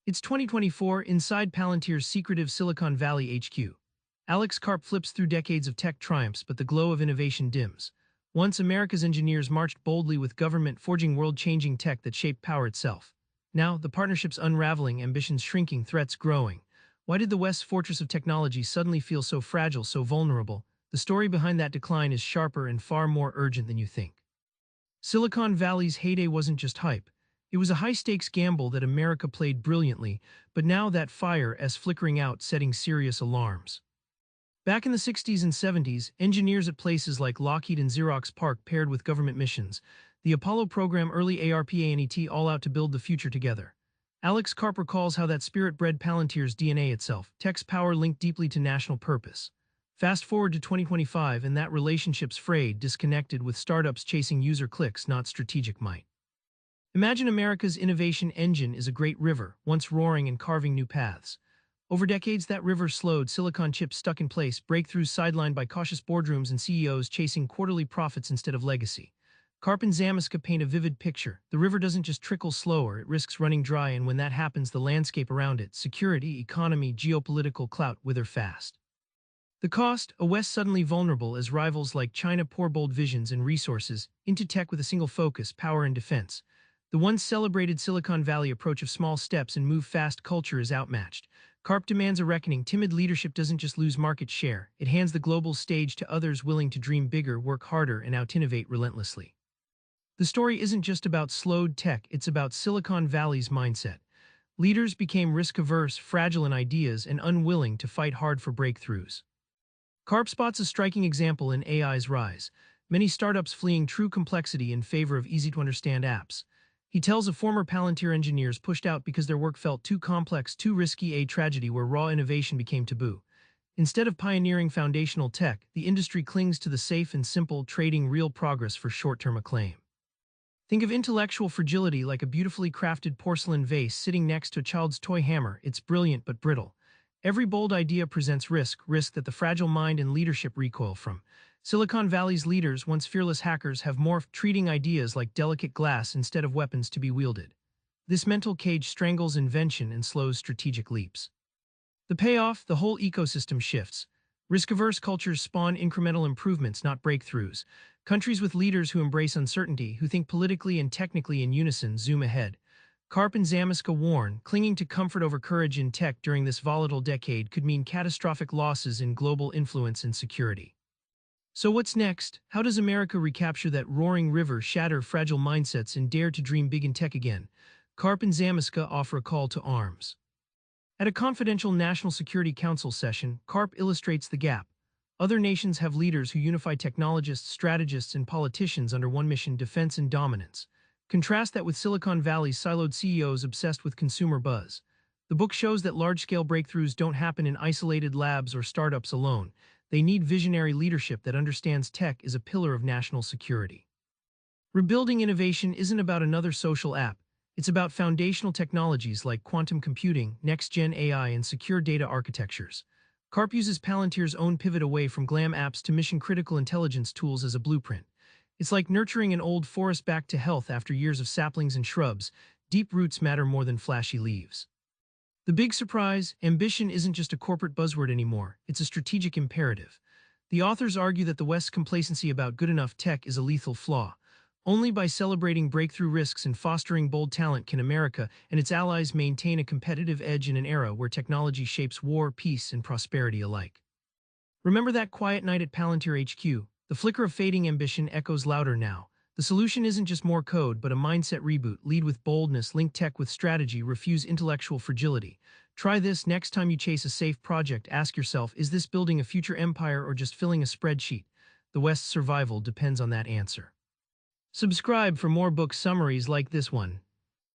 It's 2024 inside Palantir's secretive Silicon Valley HQ. Alex Karp flips through decades of tech triumphs, but the glow of innovation dims. Once America's engineers marched boldly with government forging world-changing tech that shaped power itself. Now, the partnership's unraveling, ambitions shrinking, threats growing. Why did the West's fortress of technology suddenly feel so fragile, so vulnerable? The story behind that decline is sharper and far more urgent than you think. Silicon Valley's heyday wasn't just hype. It was a high-stakes gamble that America played brilliantly, but now that fire is flickering out, setting serious alarms. Back in the 60s and 70s, engineers at places like Lockheed and Xerox PARC paired with government missions. The Apollo program, early ARPANET, all out to build the future together. Alex Karp recalls how that spirit bred Palantir's DNA itself, tech's power linked deeply to national purpose. Fast forward to 2025 and that relationship's frayed, disconnected, with startups chasing user clicks, not strategic might. Imagine America's innovation engine is a great river, once roaring and carving new paths. Over decades, that river slowed, silicon chips stuck in place, breakthroughs sidelined by cautious boardrooms and CEOs chasing quarterly profits instead of legacy. Karp and Zamiska paint a vivid picture. The river doesn't just trickle slower, it risks running dry, and when that happens, the landscape around it, security, economy, geopolitical clout, wither fast. The cost, a West suddenly vulnerable as rivals like China pour bold visions and resources into tech with a single focus, power and defense. The once celebrated Silicon Valley approach of small steps and move fast culture is outmatched. Karp demands a reckoning. Timid leadership doesn't just lose market share, it hands the global stage to others willing to dream bigger, work harder, and out-innovate relentlessly. The story isn't just about slowed tech, it's about Silicon Valley's mindset. Leaders became risk-averse, fragile in ideas, and unwilling to fight hard for breakthroughs. Karp spots a striking example in AI's rise, many startups fleeing true complexity in favor of easy-to-understand apps. He tells of former Palantir engineers pushed out because their work felt too complex, too risky, a tragedy where raw innovation became taboo. Instead of pioneering foundational tech, the industry clings to the safe and simple, trading real progress for short-term acclaim. Think of intellectual fragility like a beautifully crafted porcelain vase sitting next to a child's toy hammer. It's brilliant but brittle. Every bold idea presents risk that the fragile mind and leadership recoil from. Silicon Valley's leaders, once fearless hackers, have morphed, treating ideas like delicate glass instead of weapons to be wielded. This mental cage strangles invention and slows strategic leaps. The payoff, the whole ecosystem shifts. Risk-averse cultures spawn incremental improvements, not breakthroughs. Countries with leaders who embrace uncertainty, who think politically and technically in unison, zoom ahead. Karp and Zamiska warn, clinging to comfort over courage in tech during this volatile decade could mean catastrophic losses in global influence and security. So what's next? How does America recapture that roaring river, shatter fragile mindsets, and dare to dream big in tech again? Karp and Zamiska offer a call to arms. At a confidential National Security Council session, Karp illustrates the gap. Other nations have leaders who unify technologists, strategists, and politicians under one mission: defense and dominance. Contrast that with Silicon Valley's siloed CEOs obsessed with consumer buzz. The book shows that large-scale breakthroughs don't happen in isolated labs or startups alone. They need visionary leadership that understands tech is a pillar of national security. Rebuilding innovation isn't about another social app. It's about foundational technologies like quantum computing, next-gen AI, and secure data architectures. Karp uses Palantir's own pivot away from glam apps to mission-critical intelligence tools as a blueprint. It's like nurturing an old forest back to health after years of saplings and shrubs. Deep roots matter more than flashy leaves. The big surprise: ambition isn't just a corporate buzzword anymore, it's a strategic imperative. The authors argue that the West's complacency about good enough tech is a lethal flaw. Only by celebrating breakthrough risks and fostering bold talent can America and its allies maintain a competitive edge in an era where technology shapes war, peace, and prosperity alike. Remember that quiet night at Palantir HQ? The flicker of fading ambition echoes louder now. The solution isn't just more code, but a mindset reboot. Lead with boldness, link tech with strategy, refuse intellectual fragility. Try this next time you chase a safe project. Ask yourself, is this building a future empire or just filling a spreadsheet? The West's survival depends on that answer. Subscribe for more book summaries like this one.